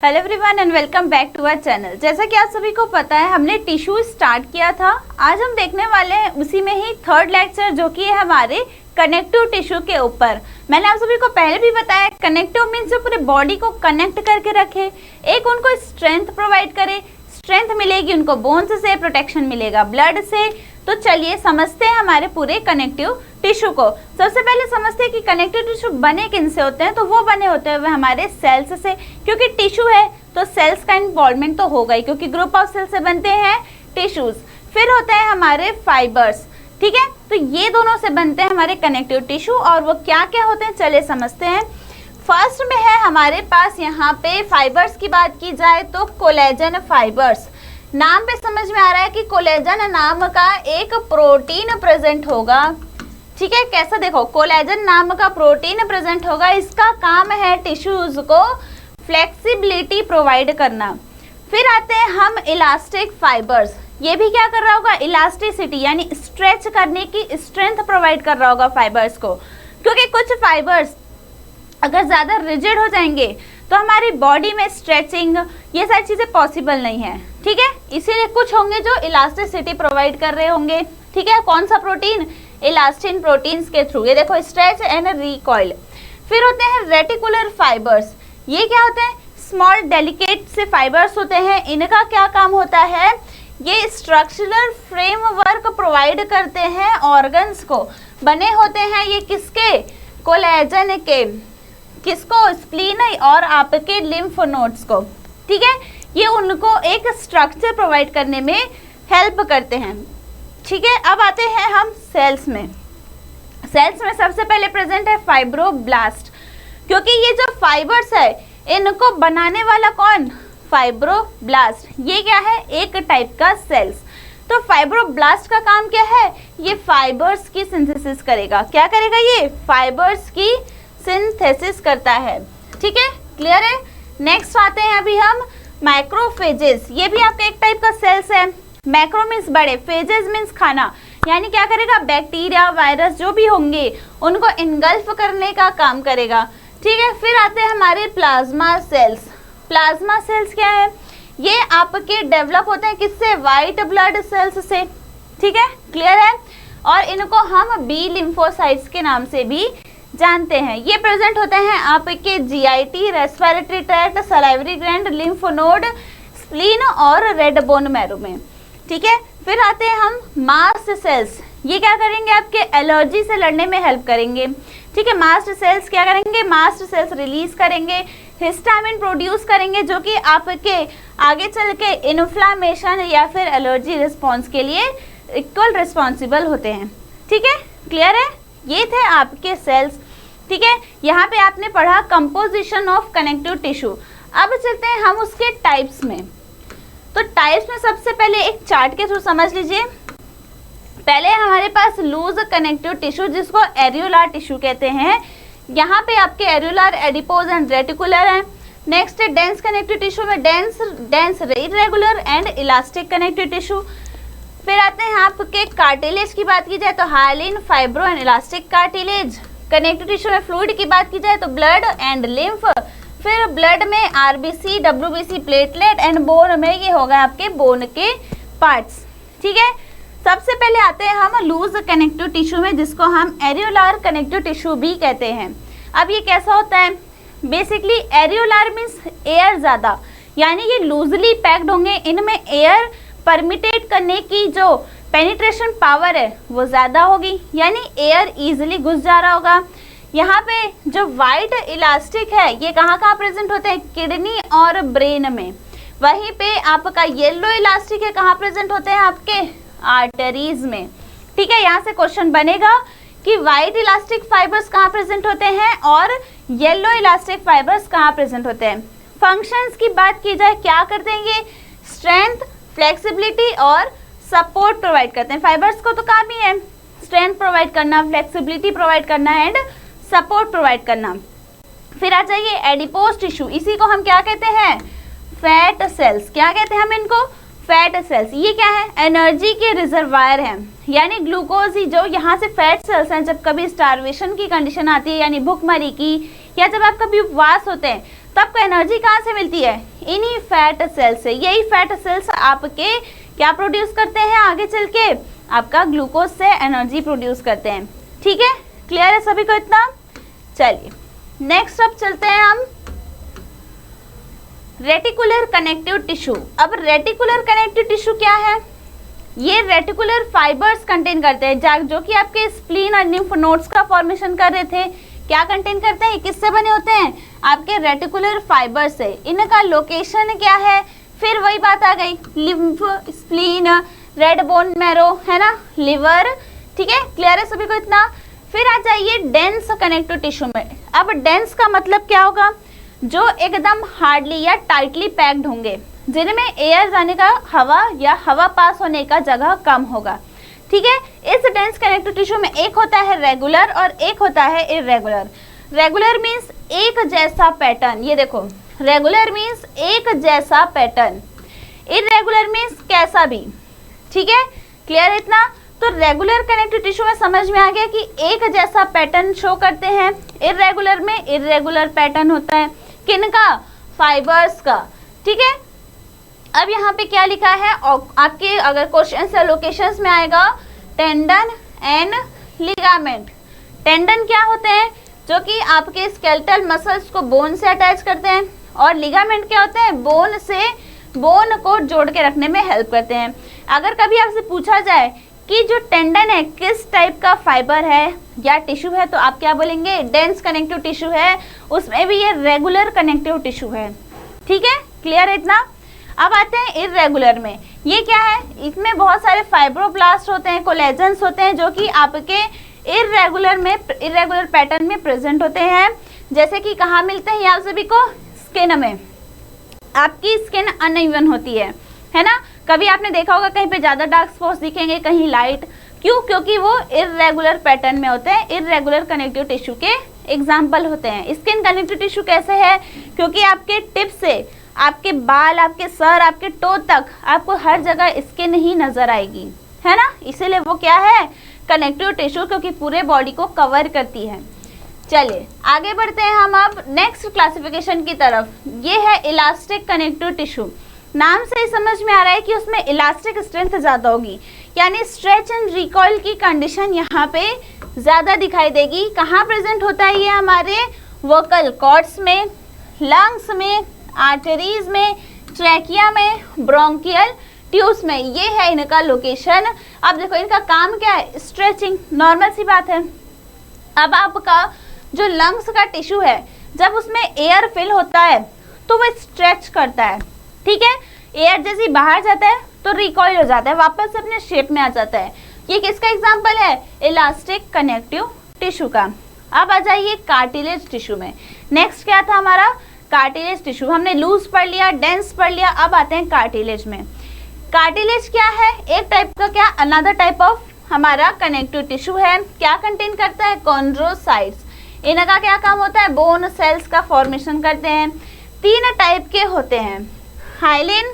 Hello everyone and welcome back to our channel. जैसा कि आप सभी को पता है हमने टिश्यू स्टार्ट किया था। आज हम देखने वाले हैं उसी में ही थर्ड लेक्चर जो कि है हमारे कनेक्टिव टिश्यू के ऊपर। मैंने आप सभी को पहले भी बताया कनेक्टिव मीन्स जो पूरे बॉडी को कनेक्ट करके रखे, एक उनको स्ट्रेंथ प्रोवाइड करे, स्ट्रेंथ मिलेगी उनको बोन्स से, प्रोटेक्शन मिलेगा ब्लड से। तो चलिए समझते हैं हमारे पूरे कनेक्टिव टिश्यू को। सबसे पहले समझते हैं कि कनेक्टिव टिश्यू बने किन से होते हैं। तो वो बने होते हैं हमारे सेल्स से, क्योंकि टिश्यू है तो सेल्स का इन्वॉल्वमेंट तो होगा ही, क्योंकि ग्रुप ऑफ सेल्स से बनते हैं टिश्यूज। फिर होते हैं हमारे फाइबर्स, ठीक है। तो ये दोनों से बनते हैं हमारे कनेक्टिव टिश्यू। और वो क्या क्या होते हैं चलिए समझते हैं। फर्स्ट में है हमारे पास यहाँ पे फाइबर्स की बात की जाए तो कोलेजन फाइबर्स। नाम पे समझ में आ रहा है कि कोलेजन नाम का एक प्रोटीन प्रेजेंट होगा, ठीक है। कैसा देखो, कोलेजन नाम का प्रोटीन प्रेजेंट होगा, इसका काम है टिश्यूज को फ्लेक्सिबिलिटी प्रोवाइड करना। फिर आते हैं हम इलास्टिक फाइबर्स। ये भी क्या कर रहा होगा, इलास्टिसिटी यानी स्ट्रेच करने की स्ट्रेंथ प्रोवाइड कर रहा होगा फाइबर्स को, क्योंकि कुछ फाइबर्स अगर ज़्यादा रिजिड हो जाएंगे तो हमारी बॉडी में स्ट्रेचिंग ये सारी चीज़ें पॉसिबल नहीं है, ठीक है। इसीलिए कुछ होंगे जो इलास्टिसिटी प्रोवाइड कर रहे होंगे, ठीक है। कौन सा प्रोटीन, इलास्टिन प्रोटीन्स के थ्रू। ये देखो स्ट्रेच एंड रिकॉइल। फिर होते हैं रेटिकुलर फाइबर्स। ये क्या होते हैं, स्मॉल डेलिकेट से फाइबर्स होते हैं। इनका क्या काम होता है, ये स्ट्रक्चरल फ्रेमवर्क प्रोवाइड करते हैं ऑर्गन्स को। बने होते हैं ये किसके, कोलेजन के। किसको, स्प्लीन और आपके लिम्फ नोड्स को, ठीक है। ये उनको एक स्ट्रक्चर प्रोवाइड करने में हेल्प करते हैं, ठीक है। अब आते हैं हम सेल्स में। सेल्स में सबसे पहले प्रेजेंट है फाइब्रोब्लास्ट, क्योंकि ये जो फाइबर्स है इनको बनाने वाला कौन, फाइब्रोब्लास्ट। ये क्या है, एक टाइप का सेल्स। तो फाइब्रोब्लास्ट का काम क्या है, ये फाइबर्स की सिंथेसिस करेगा। क्या करेगा, ये फाइबर्स की सिंथेसिस करता है, ठीक है। क्लियर है। नेक्स्ट आते हैं अभी हम मैक्रोफेजेस। ये भी आपका एक टाइप का सेल्स है। मैक्रो मीन्स बड़े, फेजेस मीन्स खाना, यानी क्या करेगा, बैक्टीरिया वायरस जो भी होंगे उनको इनगल्फ करने का काम करेगा, ठीक है। फिर आते हैं हमारे प्लाज्मा सेल्स। प्लाज्मा सेल्स क्या है, ये आपके डेवलप होते हैं किससे, वाइट ब्लड सेल्स से, ठीक है। क्लियर है। और इनको हम बी लिम्फोसाइट्स के नाम से भी जानते हैं। ये प्रेजेंट होते हैं आपके GIT, respiratory tract, salivary gland, lymph node, spleen और रेड बोन मैरो में, ठीक है। फिर आते हैं हम मास्ट सेल्स। ये क्या करेंगे, आपके एलर्जी से लड़ने में हेल्प करेंगे, ठीक है। मास्ट सेल्स क्या करेंगे, मास्ट सेल्स रिलीज करेंगे, हिस्टामिन प्रोड्यूस करेंगे, जो कि आपके आगे चल के इन्फ्लामेशन या फिर एलर्जी रिस्पॉन्स के लिए इक्वल रिस्पॉन्सिबल होते हैं, ठीक है। क्लियर है। ये थे आपके सेल्स, ठीक है। यहाँ पे आपने पढ़ा कंपोजिशन ऑफ कनेक्टिव टिश्यू। अब चलते हैं हम उसके टाइप्स में। तो टाइप्स में सबसे पहले एक चार्ट के थ्रू समझ लीजिए। पहले हमारे पास लूज कनेक्टिव टिश्यू जिसको एरियोलार टिश्यू कहते हैं। यहाँ पे आपके एरियोलार, एडिपोज एंड रेटिकुलर हैं। नेक्स्ट है डेंस कनेक्टिव टिश्यू में dense irregular and elastic connective tissue. फिर आते हैं आपके कार्टिलेज की बात की जाए तो hyaline, fibro and elastic cartilage. Connective tissue में फ्लूइड की बात की जाए तो ब्लड एंड लिम्फ। फिर ब्लड में RBC, WBC, platelet and bone में ये होगा आपके बोन के पार्ट्स, ठीक है। सबसे पहले आते हैं हम लूज कनेक्टिव टिश्यू में, जिसको हम एरियोलार कनेक्टिव टिश्यू भी कहते हैं। अब ये कैसा होता है, बेसिकली एरियोलार मीन्स एयर ज़्यादा, यानी ये लूजली पैक्ड होंगे, इनमें एयर परमिटेट करने की जो पेनिट्रेशन पावर है वो ज़्यादा होगी, यानी एयर इजीली घुस जा रहा होगा। यहाँ पे जो वाइट इलास्टिक है ये कहाँ प्रेजेंट होते हैं, किडनी और ब्रेन में। वहीं पे आपका येलो इलास्टिक है कहाँ प्रेजेंट होते हैं, आपके आर्टरीज में, ठीक है। यहाँ से क्वेश्चन बनेगा कि वाइट इलास्टिक फाइबर्स कहाँ प्रेजेंट होते हैं और येलो इलास्टिक फाइबर्स कहाँ प्रेजेंट होते हैं। फंक्शंस की बात की जाए क्या करते हैं ये, स्ट्रेंथ, फ्लेक्सिबिलिटी और सपोर्ट प्रोवाइड करते हैं। फाइबर्स को तो काम ही है स्ट्रेंथ प्रोवाइड करना, फ्लेक्सिबिलिटी प्रोवाइड करना एंड सपोर्ट प्रोवाइड करना। फिर आ जाइए एडिपोज टिश्यू। इसी को हम क्या कहते हैं, फैट सेल्स। क्या कहते हैं हम इनको, फैट सेल्स। ये क्या है, एनर्जी के रिजर्वायर हैं, यानी ग्लूकोज ही जो यहाँ से फैट सेल्स हैं। जब कभी स्टारवेशन की कंडीशन आती है यानी भूखमरी की, या जब आप कभी उपवास होते हैं सबको एनर्जी कहाँ से मिलती है? इन्हीं फैट सेल से। यही फैट सेल्स आपके क्या प्रोड्यूस करते हैं? आगे चल के आपका ग्लूकोज से एनर्जी प्रोड्यूस करते हैं। ठीक है, क्लियर है सभी को इतना? चलिए नेक्स्ट अब चलते हैं हम रेटिकुलर कनेक्टिव टिश्यू। अब रेटिकुलर कनेक्टिव टिश्यू क्या है? ये रेटिकुलर फाइबर्स कंटेन करते हैं जो कि आपके स्प्लीन और लिम्फ नोड्स का फॉर्मेशन कर रहे थे। क्या कंटेन करते हैं? किससे बने होते हैं? आपके रेटिकुलर फाइबर से। इनका लोकेशन क्या है? फिर वही बात आ गई, lymph, spleen, red bone marrow, है ना, लिवर। ठीक है, क्लियर है सभी को इतना? फिर आ जाइए डेंस कनेक्टिव टिश्यू में। अब डेंस का मतलब क्या होगा? जो एकदम हार्डली या टाइटली पैक्ड होंगे, जिनमें एयर जाने का, हवा या हवा पास होने का जगह कम होगा। ठीक है, इस डेंस कनेक्टिव टिश्यू में एक होता है रेगुलर और एक होता है इर्रेगुलर। रेगुलर मीन्स एक जैसा पैटर्न, ये देखो, रेगुलर मीन्स एक जैसा पैटर्न, इर्रेगुलर मीन्स कैसा भी। ठीक है, क्लियर है इतना? तो रेगुलर कनेक्टिव टिश्यू में समझ में आ गया कि एक जैसा पैटर्न शो करते हैं। इर्रेगुलर में इर्रेगुलर पैटर्न होता है, किनका? फाइबर्स का। ठीक है, अब यहाँ पे क्या लिखा है? आपके अगर क्वेश्चन या लोकेशंस में आएगा टेंडन एंड लिगामेंट। टेंडन क्या होते हैं? जो कि आपके स्केलेटल मसल्स को बोन से अटैच करते हैं, और लिगामेंट क्या होते हैं? बोन से बोन को जोड़ के रखने में हेल्प करते हैं। अगर कभी आपसे पूछा जाए कि जो टेंडन है किस टाइप का फाइबर है या टिश्यू है, तो आप क्या बोलेंगे? डेंस कनेक्टिव टिश्यू है, उसमें भी ये रेगुलर कनेक्टिव टिश्यू है। ठीक है, क्लियर है इतना? अब आते हैं इर्रेगुलर में। ये क्या है? इसमें बहुत सारे फाइब्रोब्लास्ट होते हैं, कोलेजन्स होते हैं, जो कि आपके इर्रेगुलर पैटर्न में प्रेजेंट होते हैं। जैसे कि कहाँ मिलते हैं? आप सभी को स्किन में। आपकी स्किन अनइवन होती है ना? कभी आपने देखा होगा कहीं पे ज़्यादा डार्क स्पॉट्स दिखेंगे, कहीं लाइट। क्यों? क्योंकि वो इर्रेगुलर पैटर्न में होते हैं। इर्रेगुलर कनेक्टिव टिश्यू के एग्जाम्पल होते हैं। स्किन कनेक्टिव टिश्यू कैसे है? क्योंकि आपके टिप से आपके बाल, आपके सर, आपके टो तक आपको हर जगह स्किन ही नजर आएगी, है ना? इसीलिए वो क्या है? कनेक्टिव टिश्यू, क्योंकि पूरे बॉडी को कवर करती है। चलिए आगे बढ़ते हैं हम अब नेक्स्ट क्लासिफिकेशन की तरफ। ये है इलास्टिक कनेक्टिव टिश्यू। नाम से ही समझ में आ रहा है कि उसमें इलास्टिक स्ट्रेंथ ज़्यादा होगी, यानी स्ट्रेच एंड रिकॉइल की कंडीशन यहाँ पे ज़्यादा दिखाई देगी। कहाँ प्रेजेंट होता है ये? हमारे वोकल कॉर्ड्स में, लंग्स में, आर्टरीज में, ट्रैकिया में, ब्रोंकियल ट्यूब्स में। ये है इनका लोकेशन। अब देखो इनका काम क्या है? स्ट्रेचिंग, नॉर्मल सी बात है। अब आपका जो लंग्स का टिश्यू है, जब उसमें एयर फिल होता है तो वो स्ट्रेच करता है। ठीक है, एयर जैसे ही बाहर जाता है तो रिकॉइल हो जाता है, वापस अपने शेप में आ जाता है। ये किसका एग्जाम्पल है? इलास्टिक कनेक्टिव टिश्यू का। अब आ जाइए कार्टिलेज टिश्यू में। नेक्स्ट क्या था हमारा? Cartilage tissue. हमने लूज पढ़ लिया, डेंस पढ़ लिया, अब आते हैं कार्टिलेज में। कार्टिलेज क्या है? एक टाइप का क्या? अनदर टाइप ऑफ हमारा कनेक्टिव टिश्यू है। क्या कंटेन करता है? कॉन्ड्रोसाइट्स। इनका क्या काम होता है? बोन सेल्स का फॉर्मेशन करते हैं। 3 टाइप के होते हैं, हाइलिन,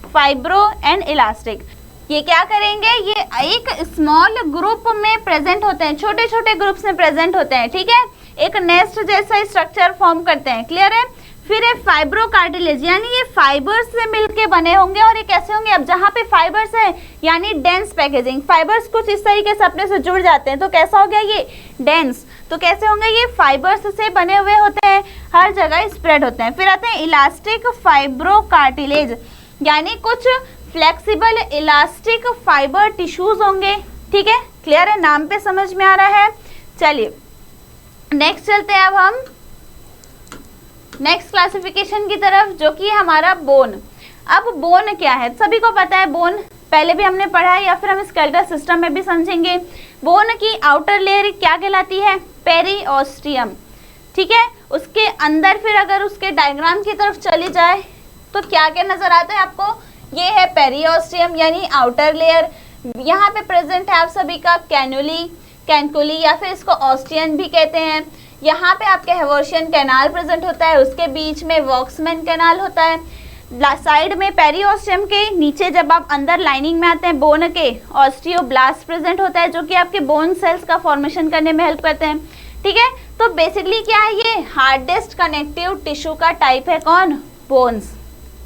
फाइब्रो एंड इलास्टिक। ये क्या करेंगे? ये एक स्मॉल ग्रुप में प्रेजेंट होते हैं, छोटे छोटे ग्रुप्स में प्रेजेंट होते हैं। ठीक है, एक नेस्ट जैसा स्ट्रक्चर फॉर्म करते हैं। क्लियर है? फिर है फाइब्रो कार्टिलेज, यानी ये फाइबर्स से मिलके बने होंगे। और ये कैसे होंगे? अब जहाँ पे फाइबर्स है यानी डेंस पैकेजिंग, फाइबर्स कुछ इस तरीके से अपने से जुड़ जाते हैं, तो कैसा हो गया ये? डेंस। तो कैसे होंगे? ये फाइबर्स से बने हुए होते हैं, हर जगह स्प्रेड होते हैं। फिर आते हैं इलास्टिक फाइब्रो कार्टिलेज, यानी कुछ फ्लेक्सिबल इलास्टिक फाइबर टिश्यूज होंगे। ठीक है, क्लियर है? नाम पे समझ में आ रहा है। चलिए नेक्स्ट चलते हैं अब हम नेक्स्ट क्लासिफिकेशन की तरफ, जो कि हमारा बोन। अब बोन क्या है? सभी को पता है बोन, पहले भी हमने पढ़ा है या फिर हम स्केलेटल सिस्टम में भी समझेंगे। बोन की आउटर लेयर क्या कहलाती है? पेरिओस्टियम। ठीक है, उसके अंदर फिर अगर उसके डायग्राम की तरफ चली जाए तो क्या क्या नजर आता है आपको? ये है पेरिओस्टियम यानी आउटर लेयर। यहाँ पे प्रेजेंट है आप सभी का कैनकुली या फिर इसको ऑस्टियन भी कहते हैं। यहाँ पे आपके हेवर्शियन कैनाल प्रेजेंट होता है, उसके बीच में वॉक्समैन कैनाल होता है। साइड में पेरिओस्टियम के नीचे जब आप अंदर लाइनिंग में आते हैं बोन के, ऑस्टियोब्लास्ट प्रेजेंट होता है, जो कि आपके बोन सेल्स का फॉर्मेशन करने में हेल्प करते हैं। ठीक है। तो बेसिकली क्या है, ये हार्डेस्ट कनेक्टिव टिश्यू का टाइप है कौन, बोन्स।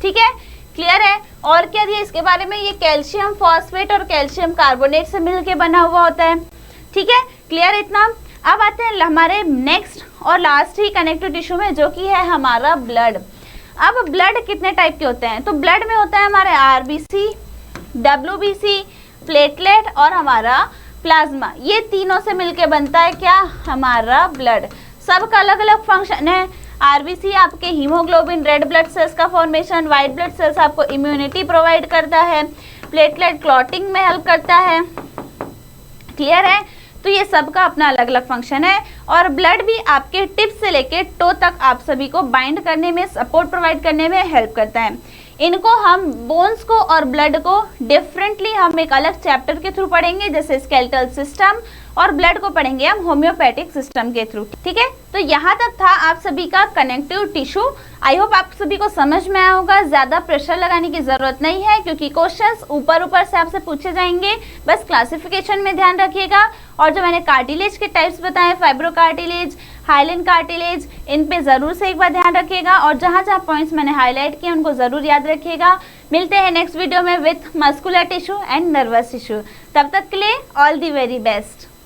ठीक है, क्लियर है। और क्या दिया इसके बारे में, ये कैल्शियम फॉस्फेट और कैल्शियम कार्बोनेट से मिलके बना हुआ होता है। ठीक है, क्लियर है इतना। अब आते हैं हमारे नेक्स्ट और लास्ट ही कनेक्टिव टिश्यू में, जो कि है हमारा ब्लड। अब ब्लड कितने टाइप के होते हैं, तो ब्लड में होता है हमारे आरबीसी, डब्ल्यूबीसी, प्लेटलेट और हमारा प्लाज्मा। ये तीनों से मिलके बनता है क्या, हमारा ब्लड। सबका अलग अलग फंक्शन है। आरबीसी आपके हीमोग्लोबिन रेड ब्लड सेल्स का फॉर्मेशन, वाइट ब्लड सेल्स आपको इम्यूनिटी प्रोवाइड करता है, प्लेटलेट क्लॉटिंग में हेल्प करता है। क्लियर है, तो ये सबका अपना अलग अलग फंक्शन है। और ब्लड भी आपके टिप से लेके टो तक आप सभी को बाइंड करने में, सपोर्ट प्रोवाइड करने में हेल्प करता है। इनको हम बोन्स को और ब्लड को डिफरेंटली हम एक अलग चैप्टर के थ्रू पढ़ेंगे, जैसे स्केलेटल सिस्टम, और ब्लड को पढ़ेंगे हम होम्योपैथिक सिस्टम के थ्रू। ठीक है, तो यहाँ तक था आप सभी का कनेक्टिव टिश्यू। आई होप आप सभी को समझ में आया होगा। ज्यादा प्रेशर लगाने की जरूरत नहीं है, क्योंकि क्वेश्चंस ऊपर ऊपर से आपसे पूछे जाएंगे। बस क्लासिफिकेशन में ध्यान रखिएगा। और जो मैंने कार्टिलेज के टाइप्स बताए, फाइब्रो कार्टिलेज, हाइलिन कार्टिलेज, इन पे जरूर से एक बार ध्यान रखिएगा। और जहाँ जहाँ पॉइंट्स मैंने हाईलाइट किए उनको जरूर याद रखिएगा। मिलते हैं नेक्स्ट वीडियो में with muscular tissue and nervous tissue. तब तक के लिए ऑल दी वेरी बेस्ट।